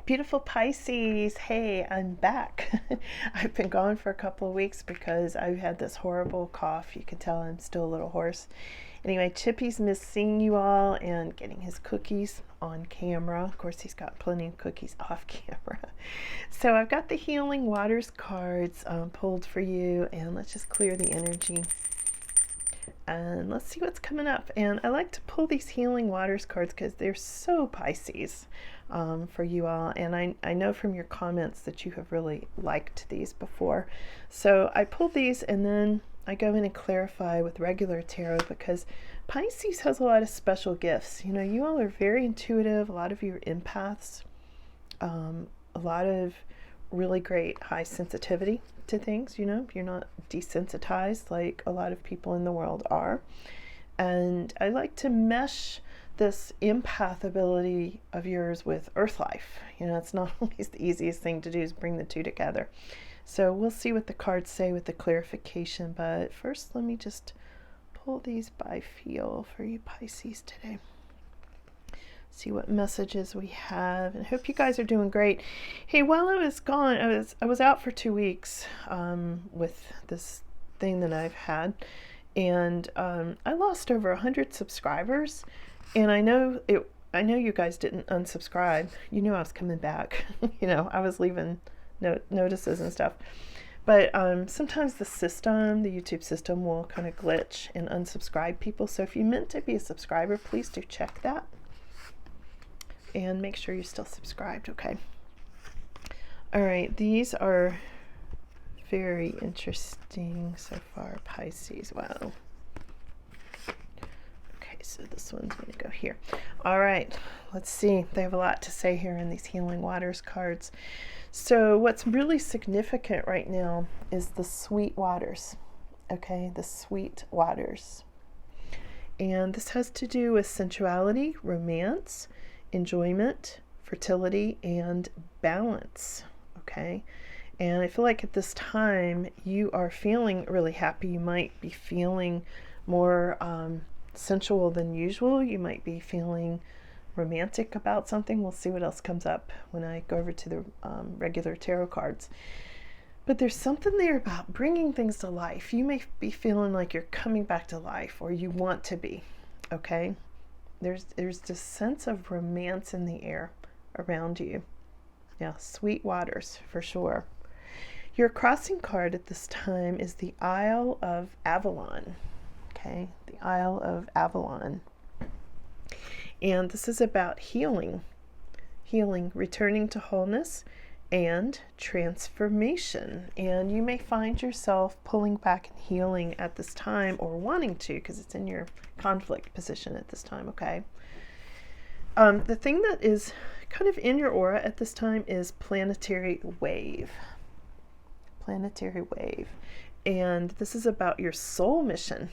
Beautiful Pisces. Hey, I'm back. I've been gone for a couple of weeks because I've had this horrible cough. You can tell I'm still a little hoarse. Anyway, Chippy's missed seeing you all and getting his cookies on camera. Of course, he's got plenty of cookies off camera. So I've got the Healing Waters cards pulled for you, and let's just clear the energy. And let's see what's coming up. And I like to pull these Healing Waters cards because they're so Pisces for you all. And I know from your comments that you have really liked these before. So I pull these and then I go in and clarify with regular tarot because Pisces has a lot of special gifts. You know, you all are very intuitive. A lot of you are empaths. A lot of really great high sensitivity to things. You know, you're not desensitized like a lot of people in the world are. And I like to mesh this empath ability of yours with earth life. You know, it's not always the easiest thing to do is bring the two together. So we'll see what the cards say with the clarification, but first let me just pull these by feel for you Pisces today. See what messages we have, and I hope you guys are doing great. Hey, while I was gone, I was out for 2 weeks with this thing that I've had, and I lost over 100 subscribers. And I know you guys didn't unsubscribe. You knew I was coming back. You know, I was leaving notices and stuff. But sometimes the YouTube system will kind of glitch and unsubscribe people. So if you meant to be a subscriber, please do check that. And make sure you're still subscribed, okay? All right, these are very interesting so far, Pisces. Wow. Okay, so this one's going to go here. All right, let's see. They have a lot to say here in these Healing Waters cards. So what's really significant right now is the sweet waters, okay? The sweet waters. And this has to do with sensuality, romance, enjoyment, fertility, and balance, okay? And I feel like at this time you are feeling really happy. You might be feeling more sensual than usual. You might be feeling romantic about something. We'll see what else comes up when I go over to the regular tarot cards. But there's something there about bringing things to life. You may be feeling like you're coming back to life, or you want to be, okay? There's this sense of romance in the air around you. Yeah, sweet waters for sure. Your crossing card at this time is the Isle of Avalon. Okay, the Isle of Avalon. And this is about healing, returning to wholeness, and transformation. And you may find yourself pulling back and healing at this time, or wanting to, because it's in your conflict position at this time, okay? The thing that is kind of in your aura at this time is planetary wave. Planetary wave. And this is about your soul mission.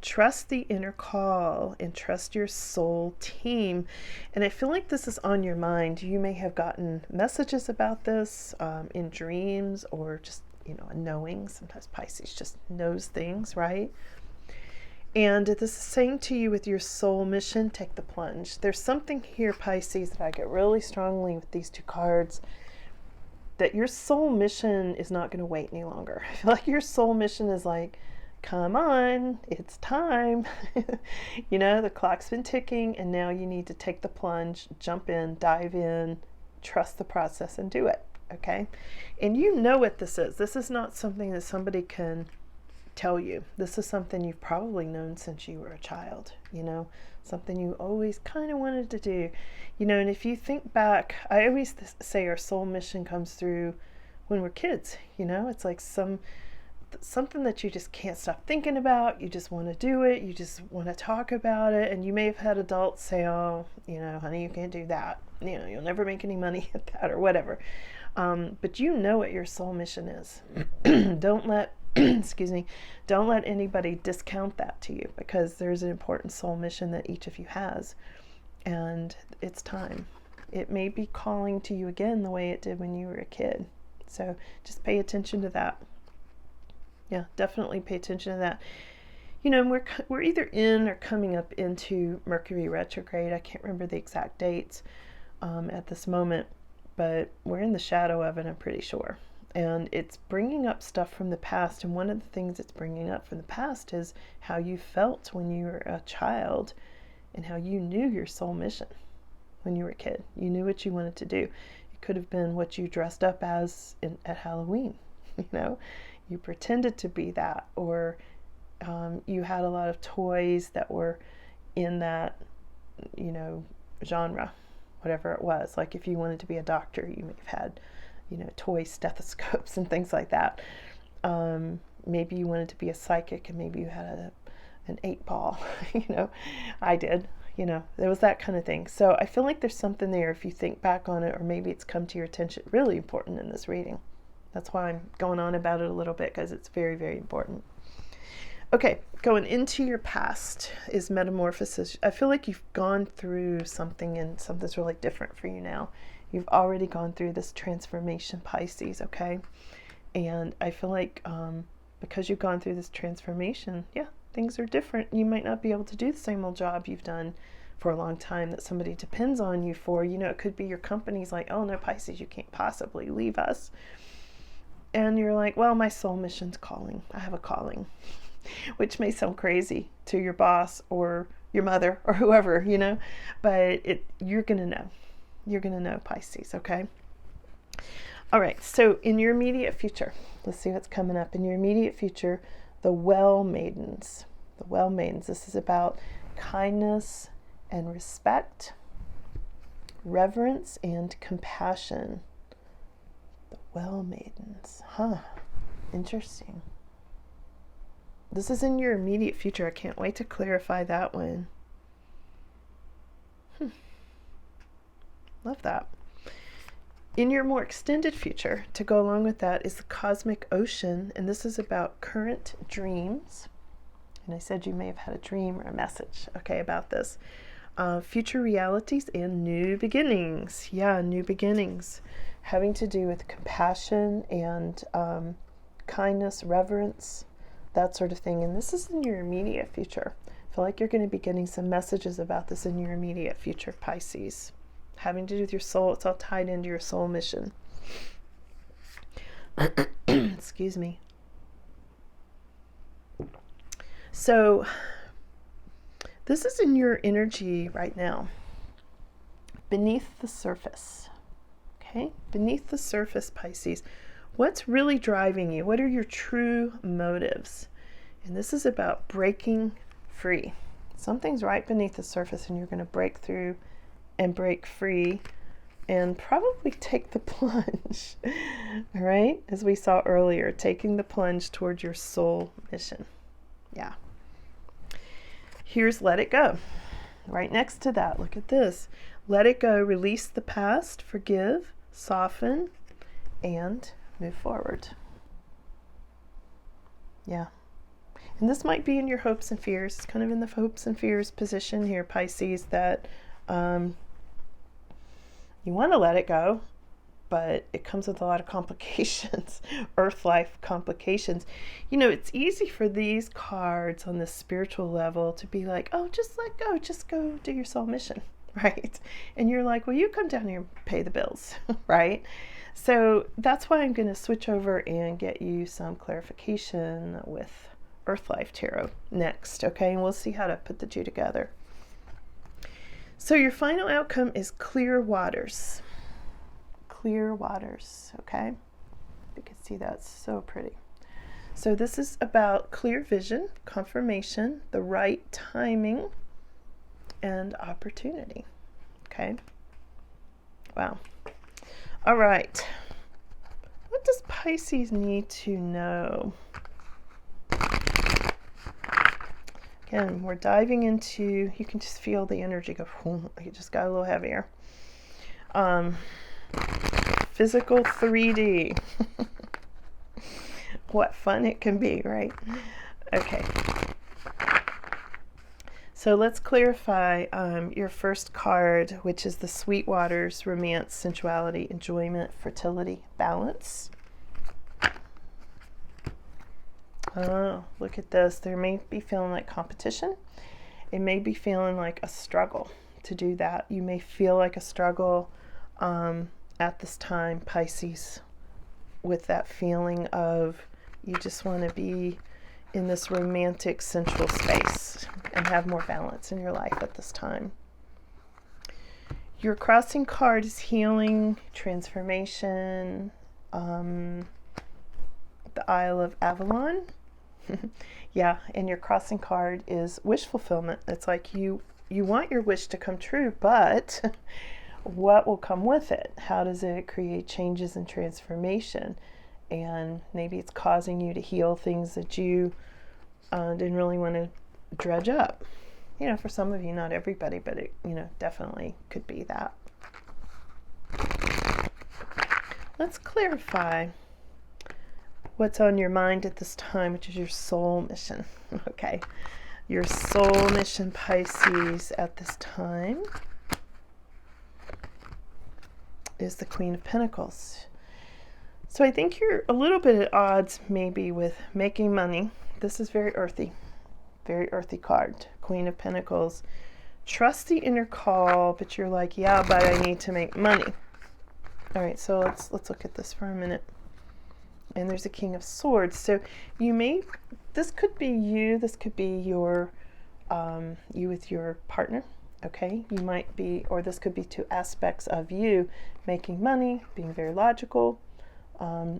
Trust the inner call and trust your soul team. And I feel like this is on your mind. You may have gotten messages about this in dreams, or just, you know, a knowing. Sometimes Pisces just knows things, right? And this is saying to you with your soul mission, take the plunge. There's something here, Pisces, that I get really strongly with these two cards, that your soul mission is not going to wait any longer. I feel like your soul mission is like, come on, it's time. You know, the clock's been ticking and now you need to take the plunge, jump in, dive in, trust the process and do it, okay? And you know what this is. This is not something that somebody can tell you. This is something you've probably known since you were a child, you know, something you always kind of wanted to do, you know. And if you think back, I always say our soul mission comes through when we're kids, you know. It's like something that you just can't stop thinking about. You just want to do it. You just want to talk about it. And you may have had adults say, oh, you know, honey, you can't do that. You know, you'll never make any money at that, or whatever. But you know what your soul mission is. Don't let excuse me, don't let anybody discount that to you, because there's an important soul mission that each of you has, and it's time. It may be calling to you again the way it did when you were a kid. So just pay attention to that. Yeah, definitely pay attention to that. You know, we're either in or coming up into Mercury retrograde. I can't remember the exact dates at this moment, but we're in the shadow of it, I'm pretty sure. And it's bringing up stuff from the past. And one of the things it's bringing up from the past is how you felt when you were a child and how you knew your soul mission when you were a kid. You knew what you wanted to do. It could have been what you dressed up as at Halloween. You know, you pretended to be that, or you had a lot of toys that were in that, you know, genre, whatever it was. Like if you wanted to be a doctor, you may have had, you know, toy stethoscopes and things like that. Maybe you wanted to be a psychic and maybe you had an 8-ball, you know, I did, you know, there was that kind of thing. So I feel like there's something there if you think back on it, or maybe it's come to your attention, really important in this reading. That's why I'm going on about it a little bit, because it's very, very important. Okay, going into your past is metamorphosis. I feel like you've gone through something and something's really different for you now. You've already gone through this transformation, Pisces, okay? And I feel like because you've gone through this transformation, yeah, things are different. You might not be able to do the same old job you've done for a long time that somebody depends on you for. You know, it could be your company's like, oh no, Pisces, you can't possibly leave us. And you're like, well, my soul mission's calling. I have a calling. Which may sound crazy to your boss or your mother or whoever, you know, but you're going to know. You're going to know, Pisces, okay? All right, so in your immediate future, let's see what's coming up. In your immediate future, the well maidens. The well maidens. This is about kindness and respect, reverence and compassion. The well maidens. Huh. Interesting. This is in your immediate future. I can't wait to clarify that one. Love that. In your more extended future, to go along with that, is the cosmic ocean. And this is about current dreams. And I said you may have had a dream or a message, okay, about this. Future realities and new beginnings. Yeah, new beginnings. Having to do with compassion and kindness, reverence, that sort of thing. And this is in your immediate future. I feel like you're going to be getting some messages about this in your immediate future, Pisces. Having to do with your soul. It's all tied into your soul mission. Excuse me. So this is in your energy right now. Beneath the surface. Okay? Beneath the surface, Pisces. What's really driving you? What are your true motives? And this is about breaking free. Something's right beneath the surface and you're going to break through and break free and probably take the plunge. All right? As we saw earlier, taking the plunge toward your soul mission. Yeah. Here's let it go. Right next to that, look at this. Let it go. Release the past. Forgive. Soften. And move forward. Yeah. And this might be in your hopes and fears. It's kind of in the hopes and fears position here, Pisces, that you want to let it go, but it comes with a lot of complications, earth life complications. You know, it's easy for these cards on the spiritual level to be like, oh, just let go, just go do your soul mission, right? And you're like, well, you come down here and pay the bills, right? So that's why I'm going to switch over and get you some clarification with Earth Life Tarot next, okay? And we'll see how to put the two together. So your final outcome is clear waters. Clear waters, okay? You can see that's so pretty. So this is about clear vision, confirmation, the right timing, and opportunity, okay? Wow. All right. What does Pisces need to know? Again, we're diving into, you can just feel the energy go, it just got a little heavier. Physical 3D. What fun it can be, right? Okay. So let's clarify your first card, which is the Sweet Waters, romance, sensuality, enjoyment, fertility, balance. Oh, look at this. There may be feeling like competition. It may be feeling like a struggle to do that. You may feel like a struggle at this time, Pisces, with that feeling of you just want to be in this romantic sensual space and have more balance in your life at this time. Your crossing card is healing, transformation, the Isle of Avalon. Yeah, and your crossing card is wish fulfillment. It's like you want your wish to come true, but what will come with it? How does it create changes and transformation? And maybe it's causing you to heal things that you didn't really want to dredge up. You know, for some of you, not everybody, but it, you know, definitely could be that. Let's clarify what's on your mind at this time, which is your soul mission. Okay. Your soul mission, Pisces, at this time is the Queen of Pentacles. So I think you're a little bit at odds maybe with making money. This is very earthy card. Queen of Pentacles. Trust the inner call, but you're like, yeah, but I need to make money. All right, so let's look at this for a minute. And there's a King of Swords. So this could be you. This could be your you with your partner. Okay, you might be, or this could be two aspects of you making money, being very logical,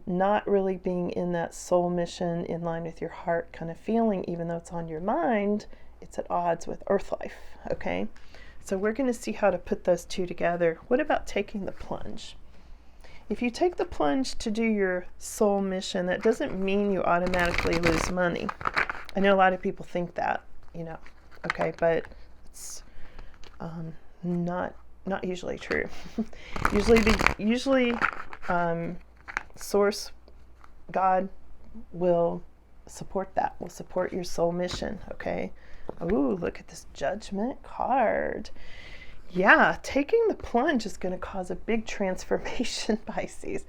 not really being in that soul mission in line with your heart kind of feeling, even though it's on your mind, it's at odds with earth life. Okay, so we're going to see how to put those two together. What about taking the plunge? If you take the plunge to do your soul mission, that doesn't mean you automatically lose money. I know a lot of people think that, you know, okay, but it's not usually true. usually Source, God, will support that, will support your soul mission, okay? Ooh, look at this Judgment card. Yeah, taking the plunge is going to cause a big transformation, Pisces.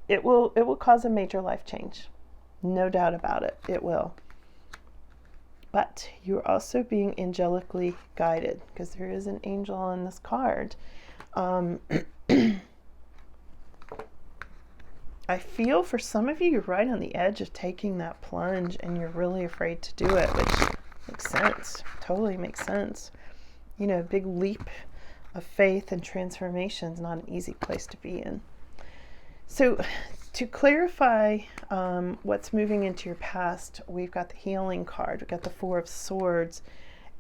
It will cause a major life change. No doubt about it. It will. But you're also being angelically guided, because there is an angel on this card. I feel for some of you, you're right on the edge of taking that plunge and you're really afraid to do it, which makes sense. Totally makes sense. You know, a big leap of faith and transformation is not an easy place to be in. So to clarify what's moving into your past, we've got the healing card. We've got the Four of Swords.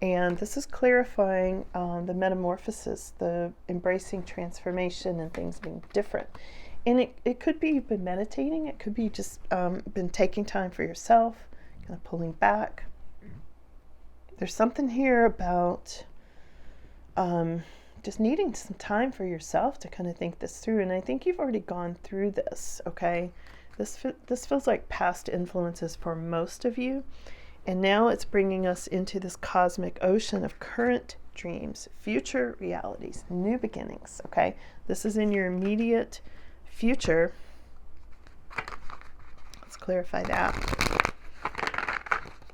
And this is clarifying the metamorphosis, the embracing transformation and things being different. And it could be you've been meditating. It could be just been taking time for yourself, kind of pulling back. There's something here about just needing some time for yourself to kind of think this through. And I think you've already gone through this, okay? This feels like past influences for most of you. And now it's bringing us into this cosmic ocean of current dreams, future realities, new beginnings, okay? This is in your immediate future. Let's clarify that.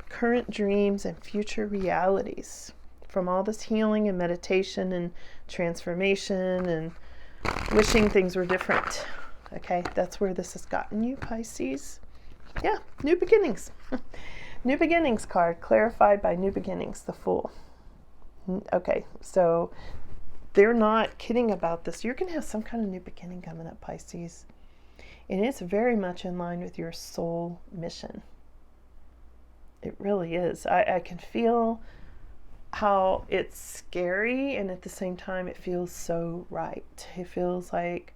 Current dreams and future realities from all this healing and meditation and transformation and wishing things were different. Okay, that's where this has gotten you, Pisces. Yeah, new beginnings. New beginnings card, clarified by new beginnings, the Fool. Okay, so they're not kidding about this. You're going to have some kind of new beginning coming up, Pisces. And it's very much in line with your soul mission. It really is. I can feel how it's scary, and at the same time it feels so right. It feels like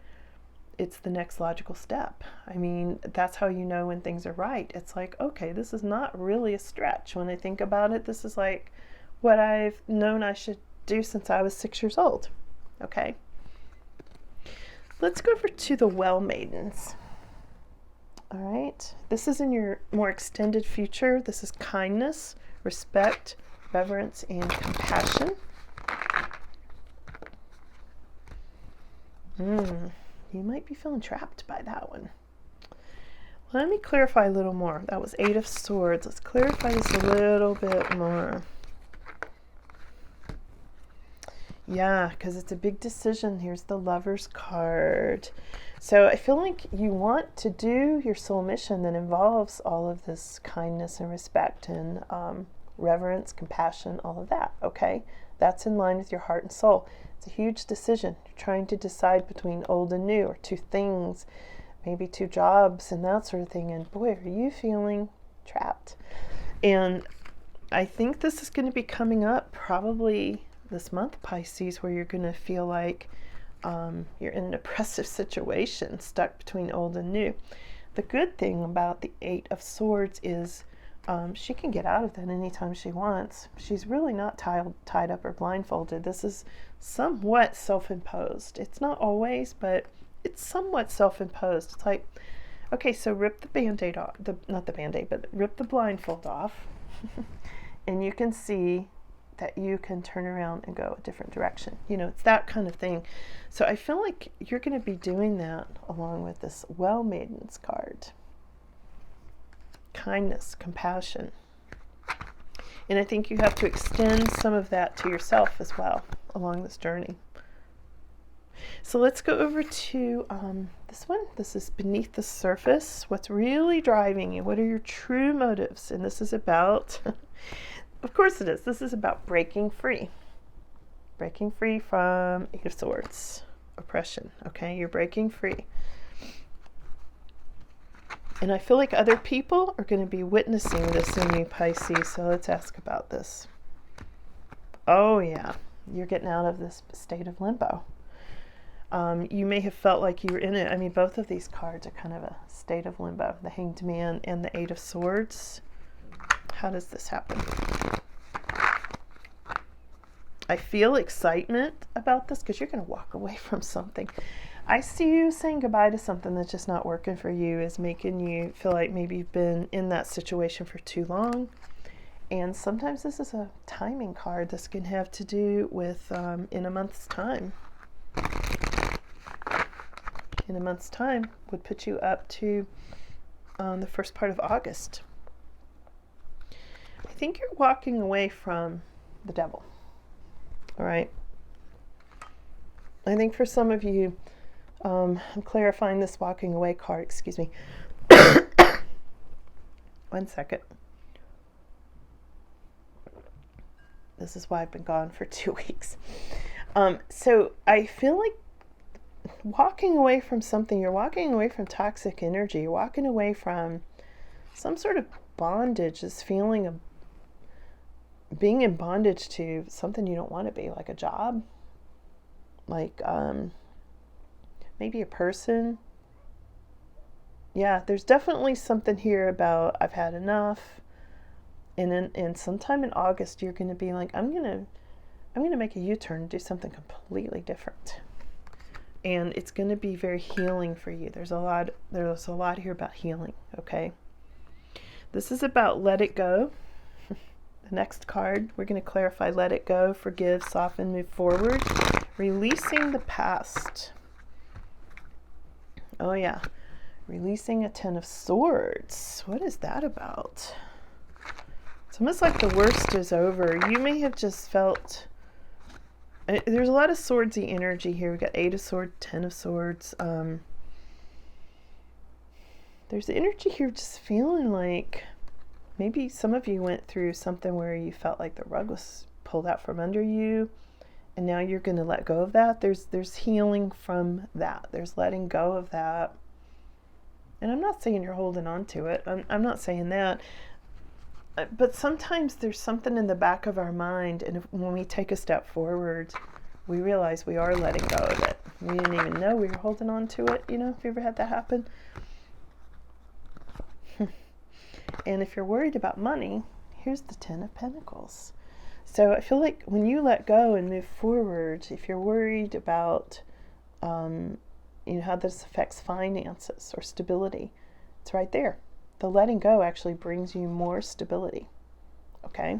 it's the next logical step. I mean, that's how you know when things are right. It's like, okay, this is not really a stretch. When I think about it, this is like what I've known I should do since I was 6 years old. Okay. Let's go over to the Well Maidens. All right. This is in your more extended future. This is kindness, respect, reverence, and compassion. You might be feeling trapped by that one. Let me clarify a little more. That was 8 of Swords. Let's clarify this a little bit more. Yeah, because it's a big decision. Here's the Lover's card. So I feel like you want to do your soul mission that involves all of this kindness and respect and reverence, compassion, all of that, okay? That's in line with your heart and soul. It's a huge decision. You're trying to decide between old and new, or two things, maybe two jobs and that sort of thing. And boy, are you feeling trapped. And I think this is going to be coming up probably this month, Pisces, where you're going to feel like you're in an oppressive situation, stuck between old and new. The good thing about the Eight of Swords is she can get out of that anytime she wants. She's really not tied up or blindfolded. This is somewhat self-imposed. It's not always, but it's somewhat self-imposed. It's like, okay, so rip the Band-Aid off, not the Band-Aid, but rip the blindfold off, and you can see that you can turn around and go a different direction. You know, it's that kind of thing. So I feel like you're going to be doing that along with this Well Maidens card. Kindness, compassion. And I think you have to extend some of that to yourself as well along this journey. So let's go over to this one. This is Beneath the Surface. What's really driving you? What are your true motives? And this is about, of course it is, this is about breaking free. Breaking free from Eight of Swords, oppression, okay? You're breaking free. And I feel like other people are going to be witnessing this in you, Pisces, so let's ask about this. Oh yeah, you're getting out of this state of limbo. You may have felt like you were in it. I mean, both of these cards are kind of a state of limbo, the Hanged Man and the Eight of Swords. How does this happen? I feel excitement about this because you're going to walk away from something. I see you saying goodbye to something that's just not working for you, is making you feel like maybe you've been in that situation for too long. And sometimes this is a timing card. This can have to do with in a month's time. In a month's time would put you up to the first part of August. I think you're walking away from the devil. All right. I think for some of you, I'm clarifying this walking away card. Excuse me. 1 second. This is why I've been gone for 2 weeks. So I feel like walking away from something, you're walking away from toxic energy, you're walking away from some sort of bondage, this feeling of being in bondage to something you don't want to be, like a job, like maybe a person. Yeah, there's definitely something here about I've had enough. And sometime in August you're going to be like, I'm going to make a U-turn and do something completely different. And it's going to be very healing for you. There's a lot here about healing, okay? This is about let it go. The next card, we're going to clarify let it go, forgive, soften, move forward. Releasing the past. Oh yeah. Releasing a Ten of Swords. What is that about? It's almost like the worst is over. You may have just felt... There's a lot of swordsy energy here. We got Eight of Swords, Ten of Swords. There's energy here just feeling like maybe some of you went through something where you felt like the rug was pulled out from under you, and now you're going to let go of that. There's healing from that. There's letting go of that. And I'm not saying you're holding on to it. I'm not saying that. But sometimes there's something in the back of our mind, and when we take a step forward, we realize we are letting go of it. We didn't even know we were holding on to it. You know, have you ever had that happen? And if you're worried about money, here's the Ten of Pentacles. So I feel like when you let go and move forward, if you're worried about how this affects finances or stability, it's right there. The letting go actually brings you more stability. Okay?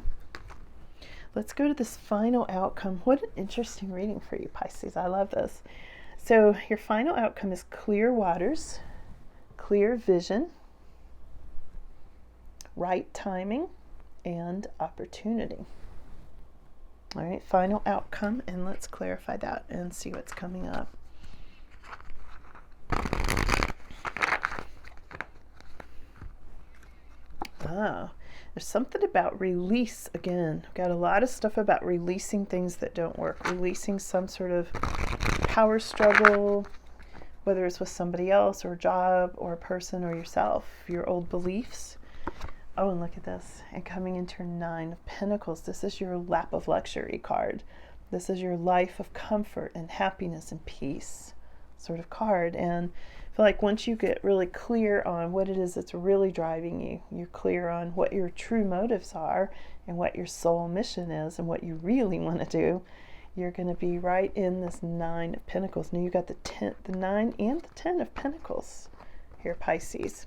Let's go to this final outcome. What an interesting reading for you, Pisces. I love this. So your final outcome is clear waters, clear vision, right timing, and opportunity. All right, final outcome, and let's clarify that and see what's coming up. Ah, there's something about release again. I've got a lot of stuff about releasing things that don't work, releasing some sort of power struggle, whether it's with somebody else or a job or a person or yourself, your old beliefs. Oh, and look at this. And coming into your 9 of Pentacles, this is your lap of luxury card. This is your life of comfort and happiness and peace sort of card. And I feel like once you get really clear on what it is that's really driving you, you're clear on what your true motives are and what your soul mission is and what you really want to do, you're going to be right in this 9 of Pentacles. Now you got the 9 and the 10 of Pentacles here, Pisces.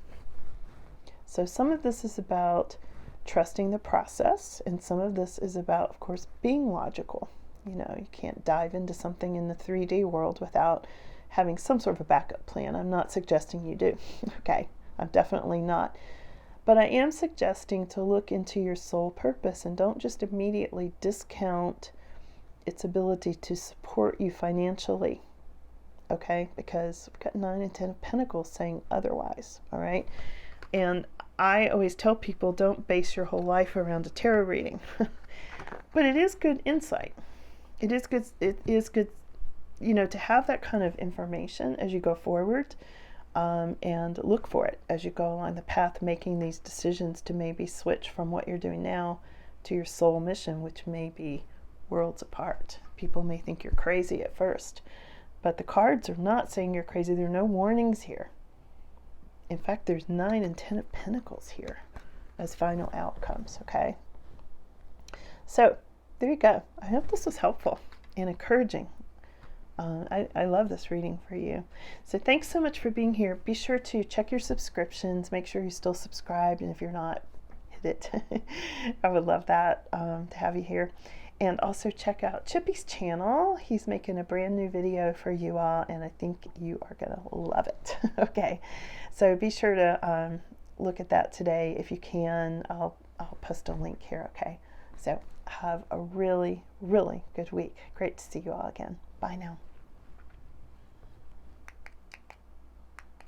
So some of this is about trusting the process, and some of this is about, of course, being logical. You know, you can't dive into something in the 3D world without having some sort of a backup plan. I'm not suggesting you do. Okay, I'm definitely not. But I am suggesting to look into your soul purpose and don't just immediately discount its ability to support you financially. Okay, because we've got 9 and 10 of Pentacles saying otherwise. All right. And I always tell people, don't base your whole life around a tarot reading. But it is good insight. It is good, you know, to have that kind of information as you go forward, and look for it as you go along the path, making these decisions to maybe switch from what you're doing now to your soul mission, which may be worlds apart. People may think you're crazy at first, but the cards are not saying you're crazy. There are no warnings here. In fact, there's 9 and 10 of Pentacles here as final outcomes, okay? So, there you go. I hope this was helpful and encouraging. I love this reading for you. So, thanks so much for being here. Be sure to check your subscriptions. Make sure you're still subscribed, and if you're not, hit it. I would love that, to have you here. And also check out Chippy's channel. He's making a brand new video for you all, and I think you are going to love it. Okay, so be sure to look at that today if you can. I'll post a link here, okay? So have a really, really good week. Great to see you all again. Bye now.